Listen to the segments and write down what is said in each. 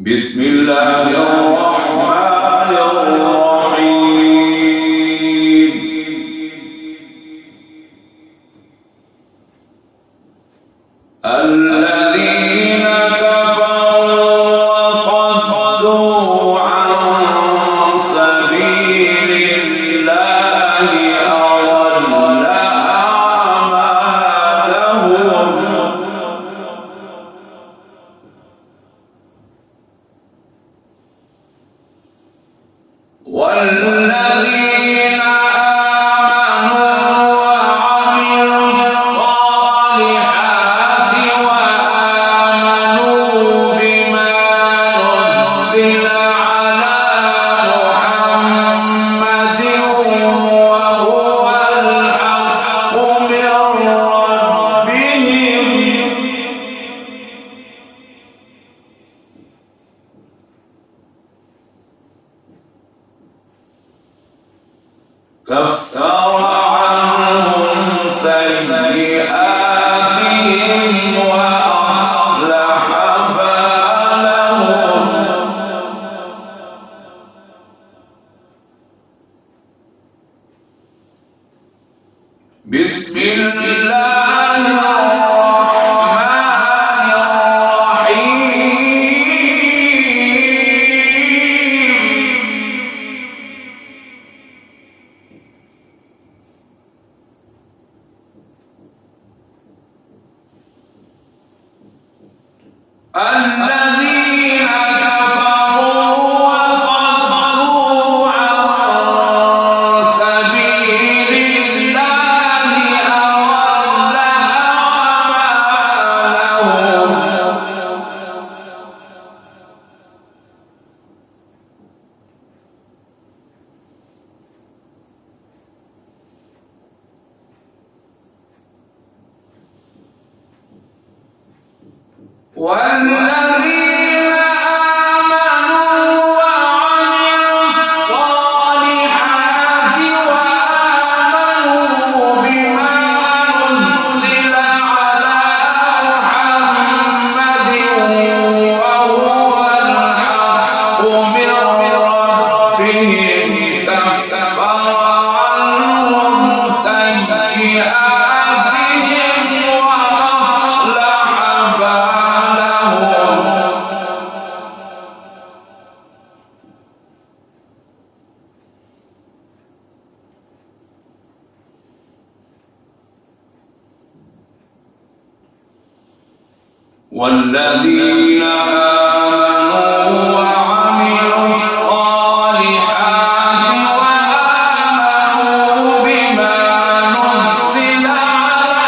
بسم الله الرحمن الرحيم. الذين كفروا وصدوا عن سبيل الله أضل أعمالهم. والذين آمنوا وعملوا الصالحات وآمنوا بما نزل على محمد وهو الحق من ربهم كفر عنهم سيئاتهم وأصلح بالهم. بسم الله الرحمن الرحيم. الذين كفروا وصدوا عن سبيل الله أضل أعمالهم. والذين آمنوا وعملوا الصالحات وآمنوا بما نزل على محمد وهو الحق من ربهم كفر عنهم سيئاتهم وأصلح بالهم. والذين آمنوا وعملوا الصالحات وآمنوا بما نزل على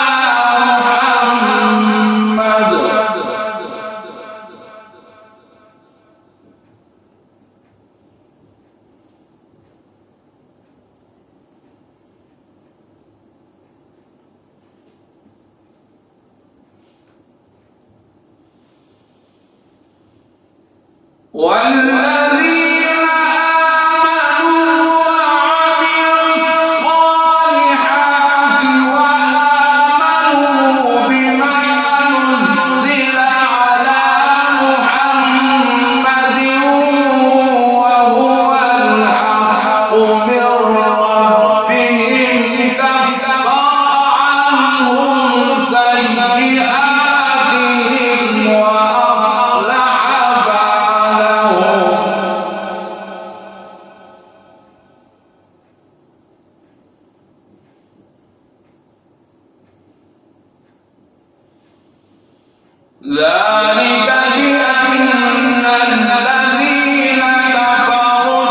محمد والذين آمنوا وعملوا الصالحات وآمنوا بما نزل على محمد وهو الحق من ربهم كفر عنهم سيئاتهم وأصلح بالهم. ذلك بأن الذين كفروا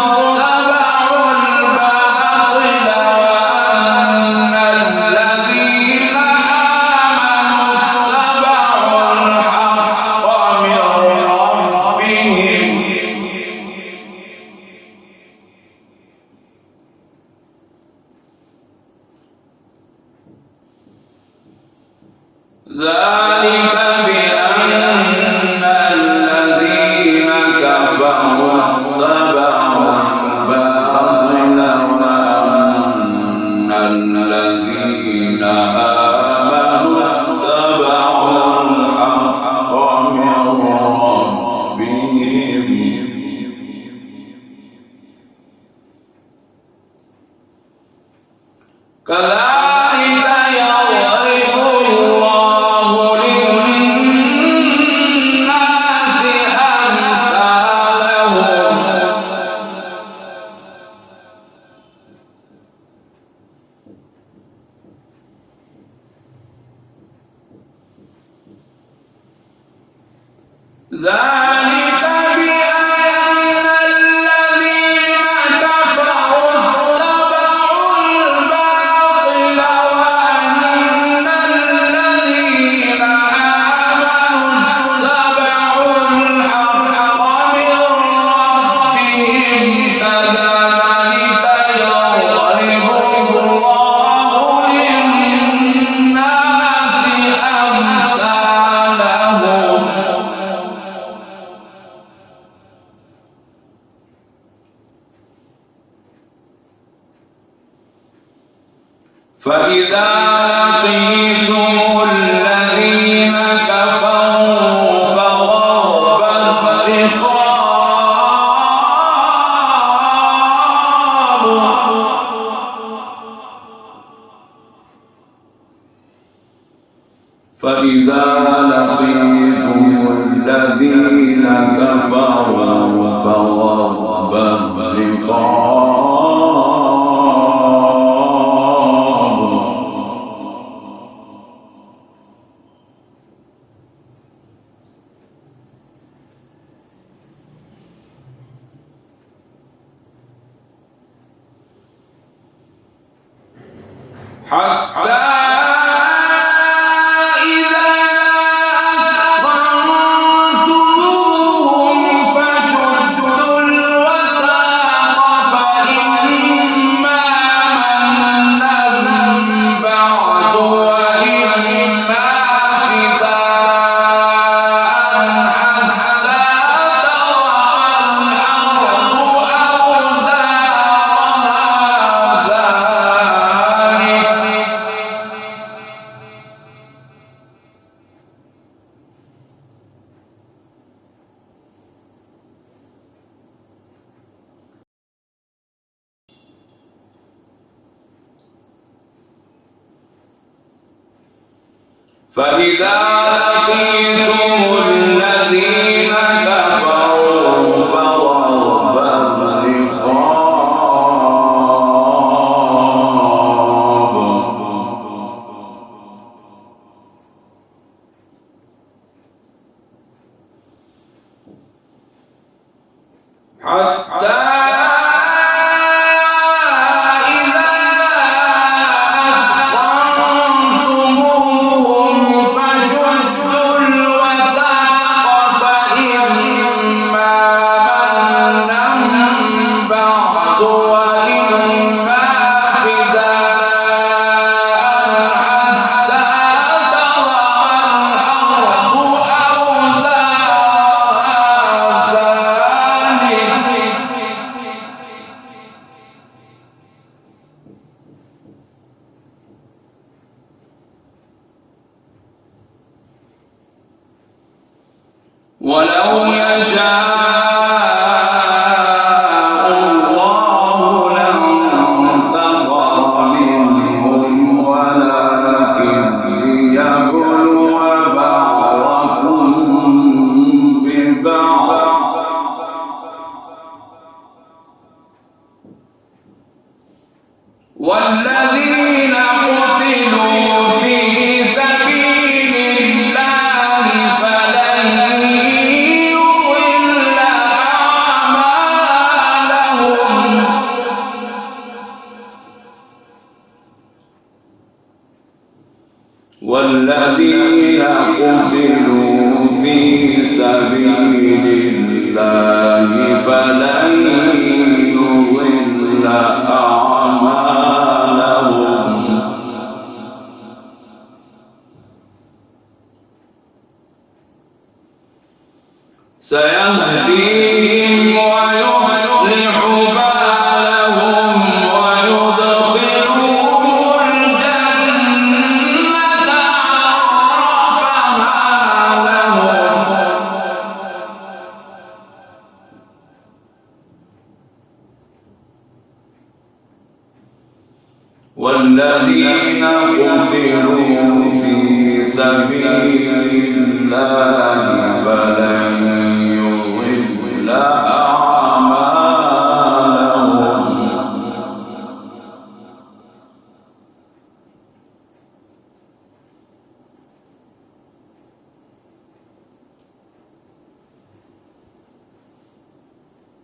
ذلك بأن الذين كفروا اتبعوا الباطل وأن الذين آمنوا اتبعوا الحق من ربهم كذلك يضرب الله للناس أمثالهم ذلك بأن الذين كفروا اتبعوا الباطل وأن الذين آمنوا اتبعوا الحق من ربهم كذلك يضرب الله للناس أمثالهم فإذا لقيتم الذين كفروا فضرب الرقاب فإذا لقيتم الذين كفروا فضرب الرقاب حتى إذا أثخنتموهم فشدوا الوثاق فإما منا بعد وإما فداء حتى تضع الأرض فإذا لقيتم الذين كفروا فضرب الرقاب حتى ولو يشاء الله لانتصر منهم ولكن ليبلو بعضكم ببعض والذين قتلوا في سبيل الله فلن يضل أعمالهم والذين قتلوا في سبيل الله فلن يضل أعمالهم سيهديهم ويصلح بالهم ويدخلهم الجنة عرفها لهم. والذين قتلوا في سبيل الله فلن يضل أعمالهم.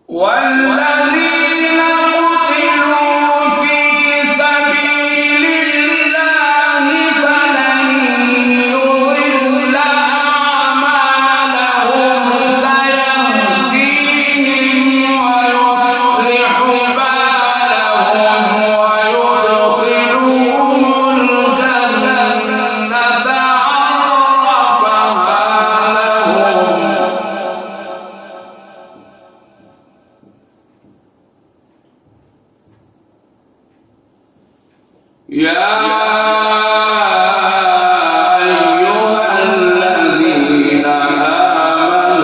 والذين قتلوا في سبيل الله فلن يضل أعمالهم. سيهديهم ويصلح بالهم ويدخلهم الجنة عرفها لهم. يا أيها الذين آمنوا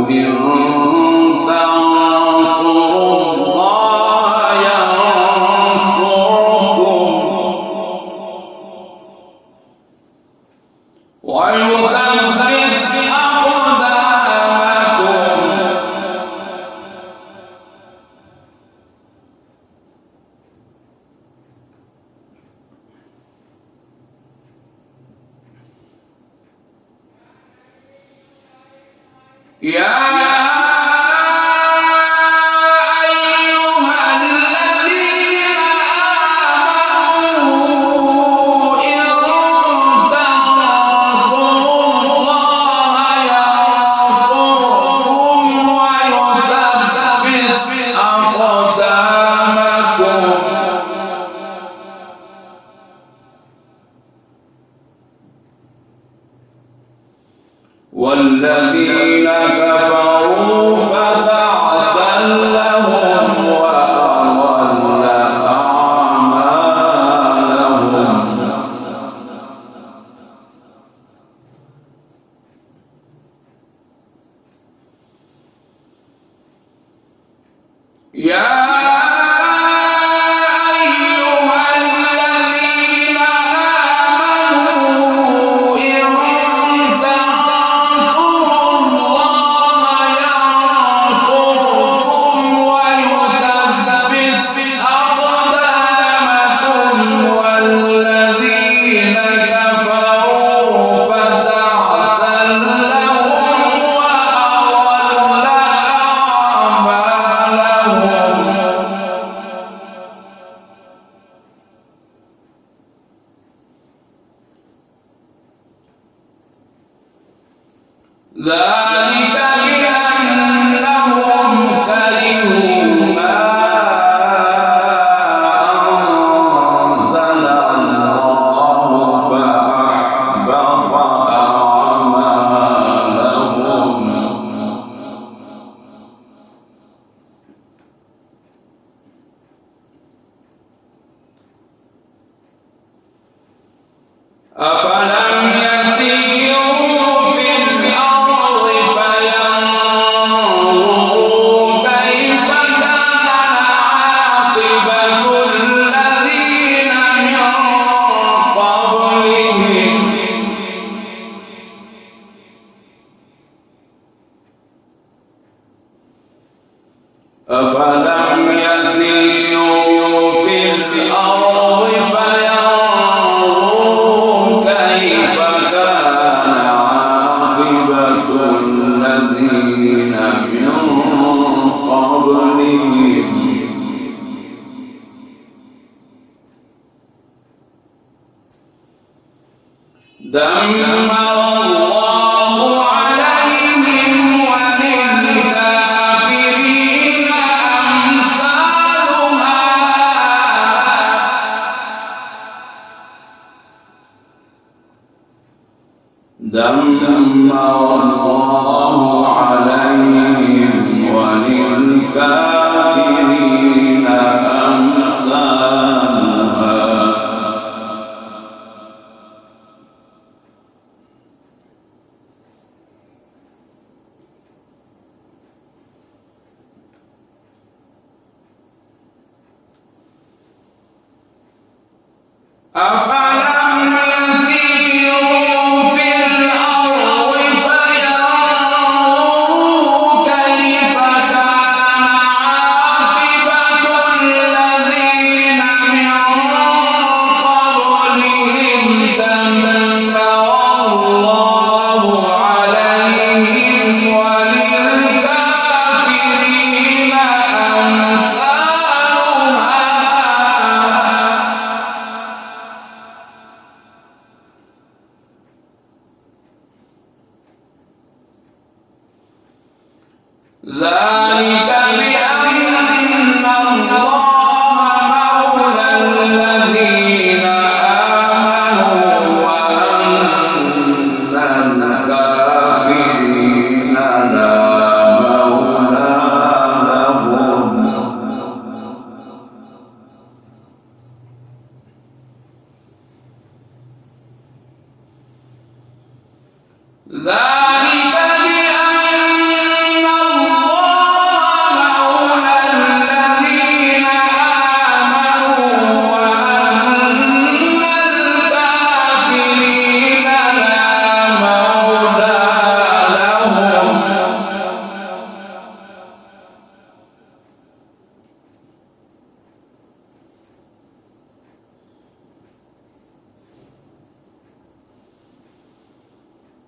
إن تنصروا الله ينصركم ويثبت أقدامكم. يا أيها الذين آمنوا إن تنصروا الله ينصركم ويثبت أقدامكم. والذين كفروا فتعسا لهم وأضل أعمالهم. يا أيها الذين آمنوا إن تنصروا الله ينصركم ويثبت أقدامكم. والذين كفروا فتعسا لهم وأضل أعمالهم. ذلك بأنهم كرهوا ما أنزل الله فأحبط أعمالهم. أفلم يسيروا في الأرض فينظروا كيف كان عاقبة الذين من قبلهم. أفلم يسيروا في الأرض فينظروا كيف كان عاقبة الذين من قبلهم. دمر الله عليهم وللكافرين أمثالها. دمر الله عليهم وللكافرين أمثالها. أفلم يسيروا في الأرض فينظروا كيف كان عاقبة الذين من قبلهم دمر الله عليهم وللكافرين أمثالها. ذلك بأن الله مولى الذين آمنوا وأن الكافرين لا مولى لهم. ذلك بأن الله مولى الذين آمنوا وأن الكافرين لا مولى لهم.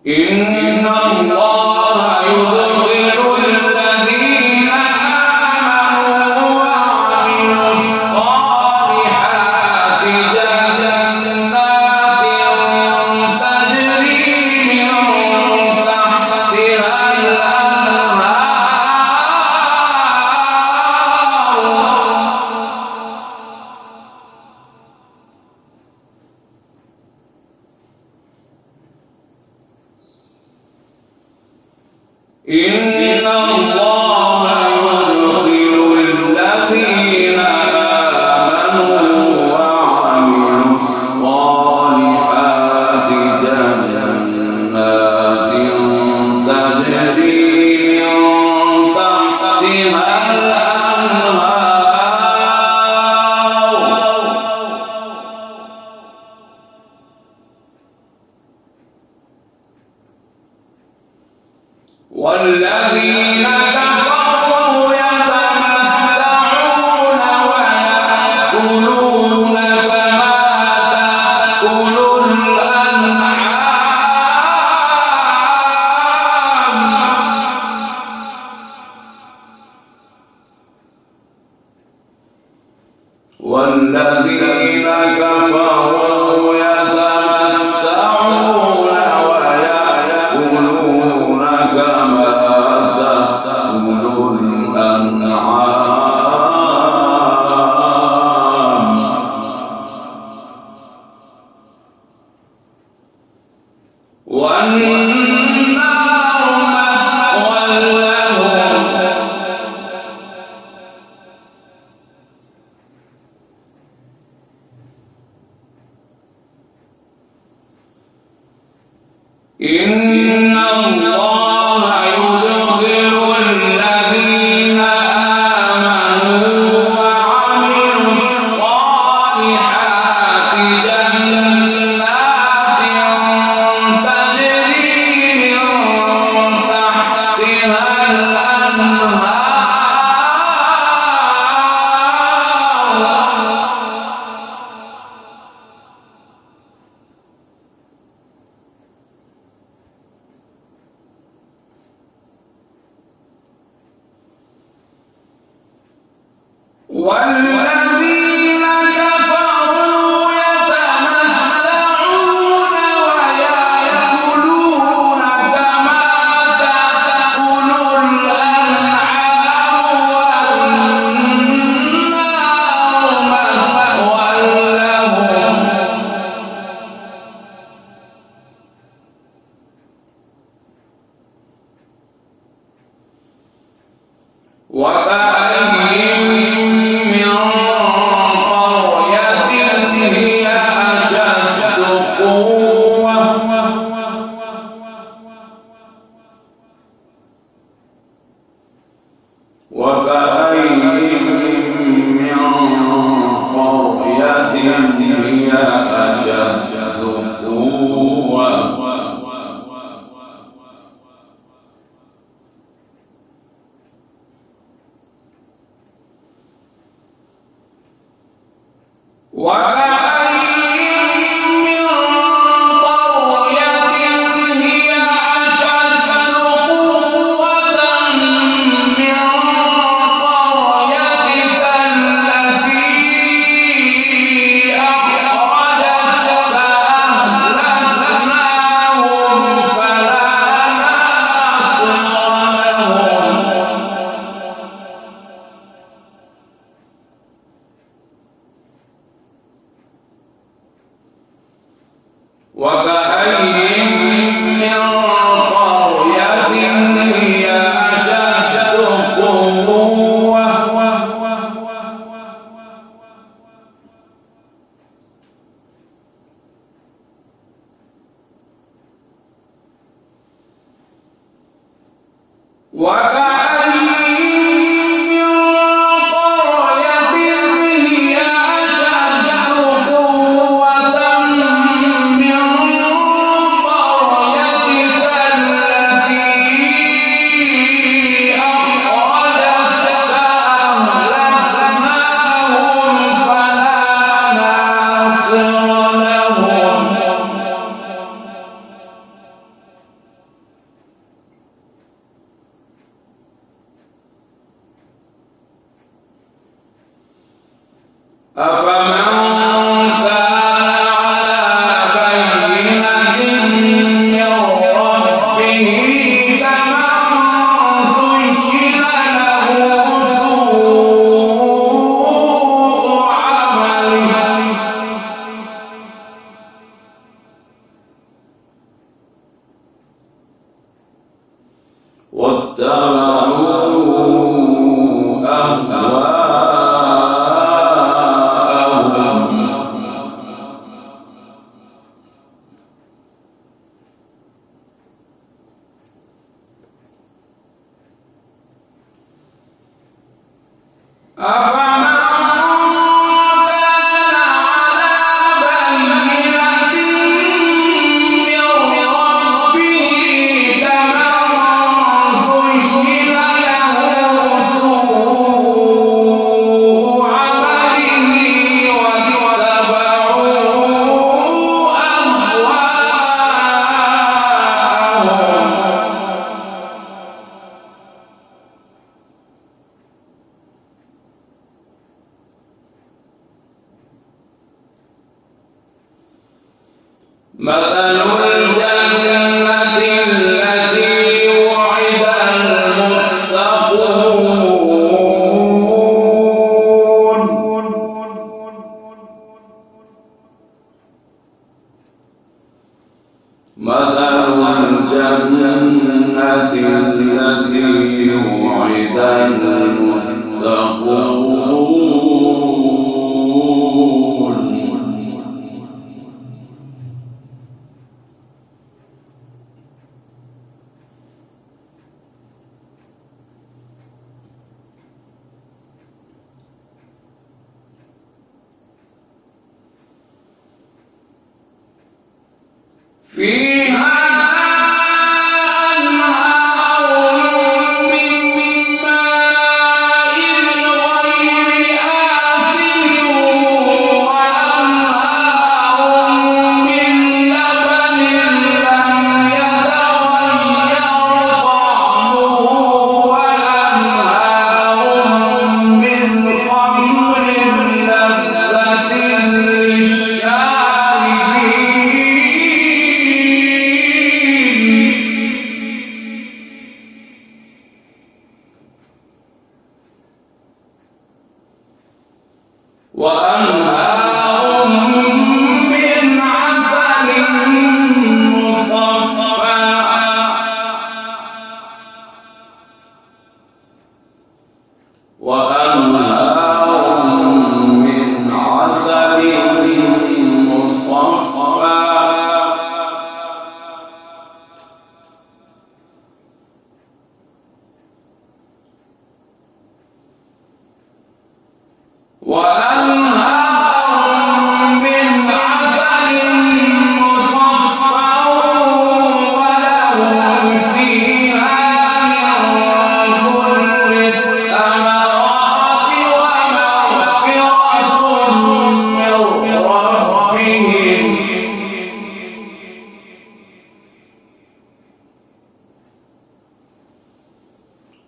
إن الله يدخل الذين آمنوا وعملوا الصالحات جنات تجري من تحتها الأنهار إن الله يدخل الذين آمنوا وعملوا الصالحات جنات تجري من تحتها الأنهار والذين كفروا يتمتعون ويأكلون كما تأكل الأنعام. والذين كفروا يتمتعون ويأكلون كما تأكل الأنعام. والنار مثوى لهم. إن الله يدخل الذين آمنوا وعملوا الصالحات جنات تجري من تحتها الأنهار. والذين كفروا يتمتعون ويأكلون كما تأكل الأنعام والنار مثوى لهم.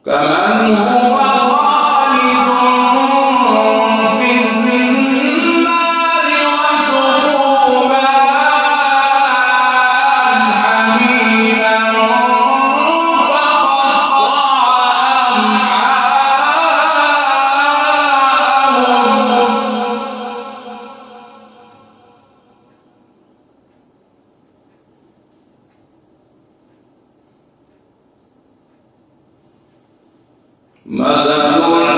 كمن هو خالد في النار وسقوا ماء حميما فقطع أمعاءهم. مثل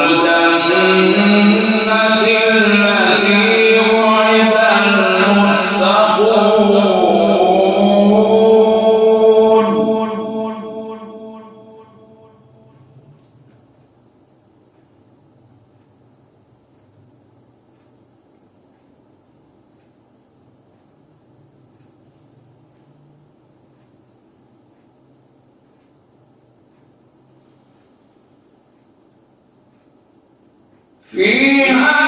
الجنة التي وعد المتقون فيها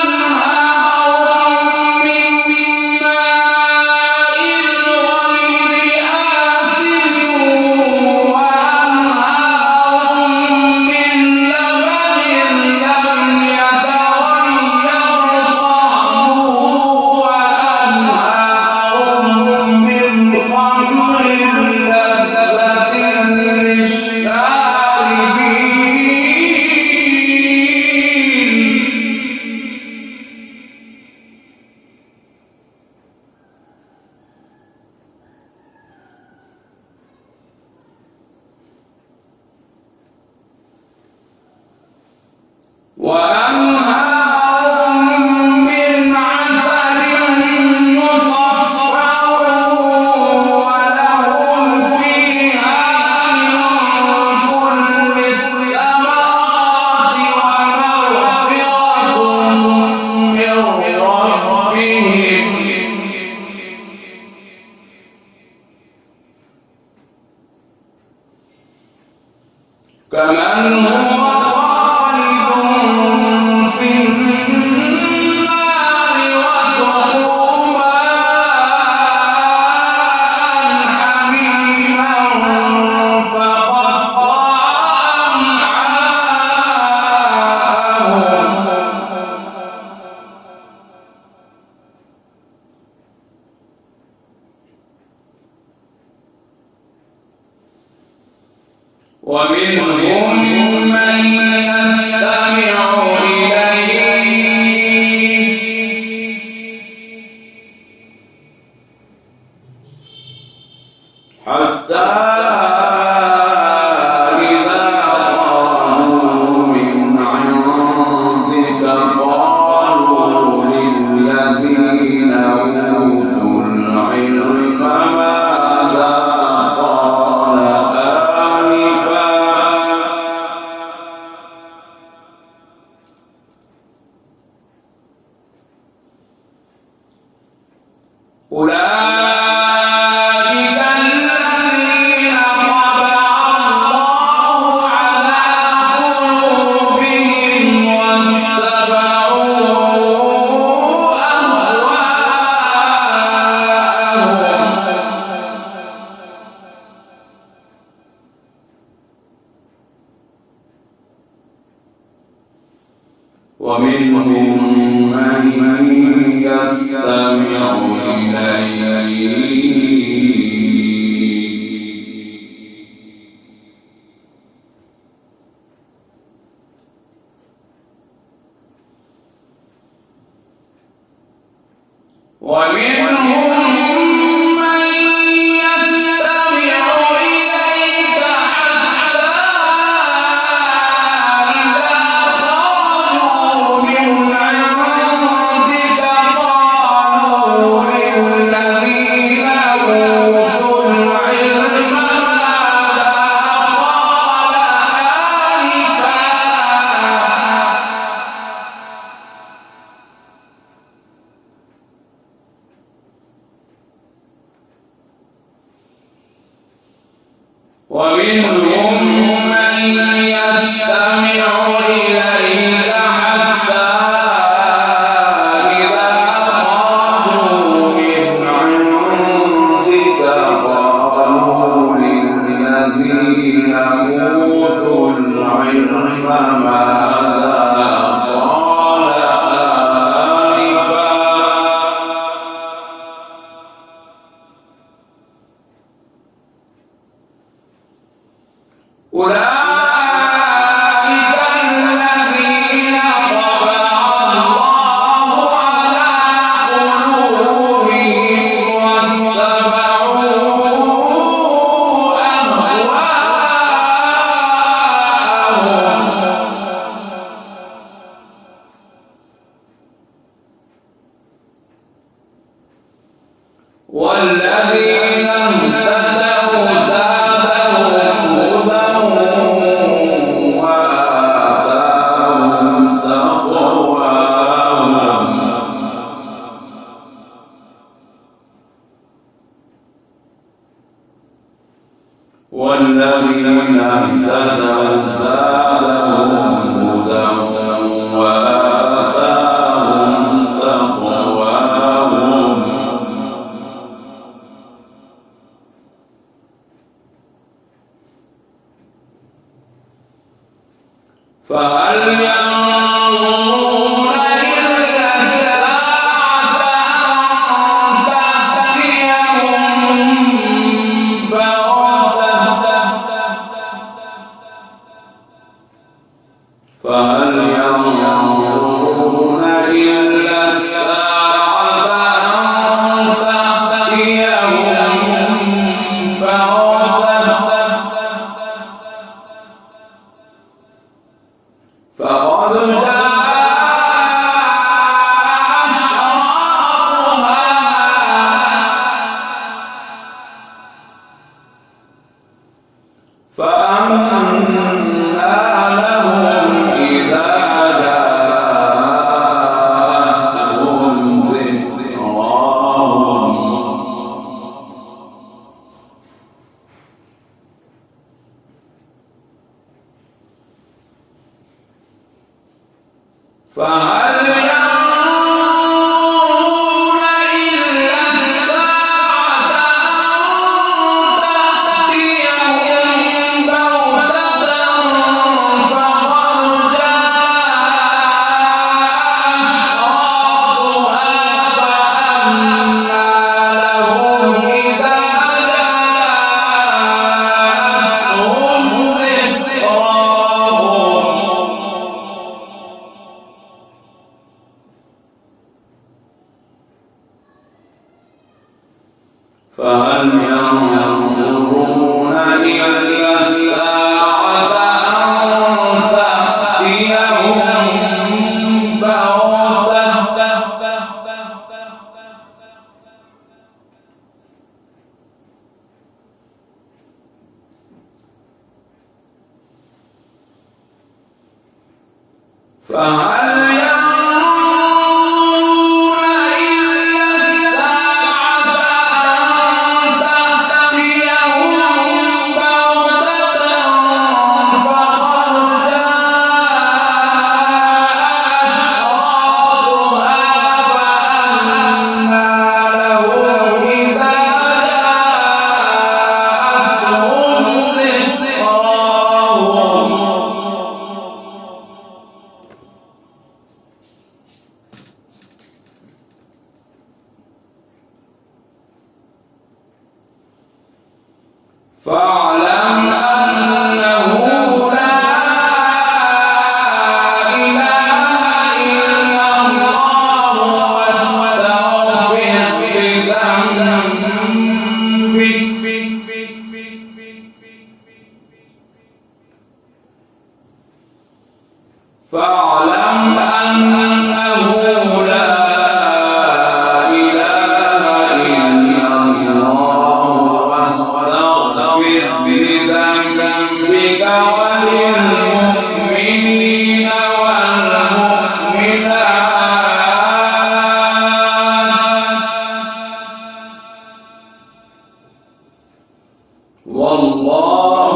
أنهار من ماء غير آسن وأنهار من لبن لم يتغير طعمه وأنهار من خمر لذة للشاربين. وأنهار من عسل مصفى ولهم فيها من كل الثمرات ومغفرة من ربهم كمن هو خالد في النار وسقوا ماء حميما فقطع أمعاءهم. ومنهم من يستمع إليك حتى إذا خرجوا من عندك قالوا للذين أوتوا العلم ماذا قال آنفا أولئك الذين طبع الله على قلوبهم واتبعوا أهواءهم. ومنهم من يستمع إليك ومنهم من يستمع إليك حتى إذا خرجوا من عندك قالوا للذين أوتوا العلم ماذا قال آنفا ومنهم من يستمع إليك حتى إذا خرجوا من عندك قالوا للذين والذين اهتدوا زادهم هدى وآتاهم تقواهم والذين اهتدوا زادهم هدى وآتاهم تقواهم فهل ينظرون إلا الساعة أن تأتيهم بغتة فهل ينظرون إلا الساعة أن تأتيهم بغتة فقد جاء أشراطها فأنى لهم إذا جاءتهم ذكراهم فهل ينظرون إلا الساعة أن تأتيهم بغتة فقد جاء أشراطها فأنى لهم إذا جاءتهم ذكراهم فهل ينظرون إلا الساعة أن تأتيهم بغتة فهل ينظرون إلا الساعة أن تأتيهم بغتة فقد جاء أشراطها فأنى لهم إذا جاءتهم ذكراهم فاعلم أنه لا إله إلا الله واستغفر لذنبك فاعلم أنه لا إله إلا الله واستغفر لذنبك وللمؤمنين والمؤمنات والله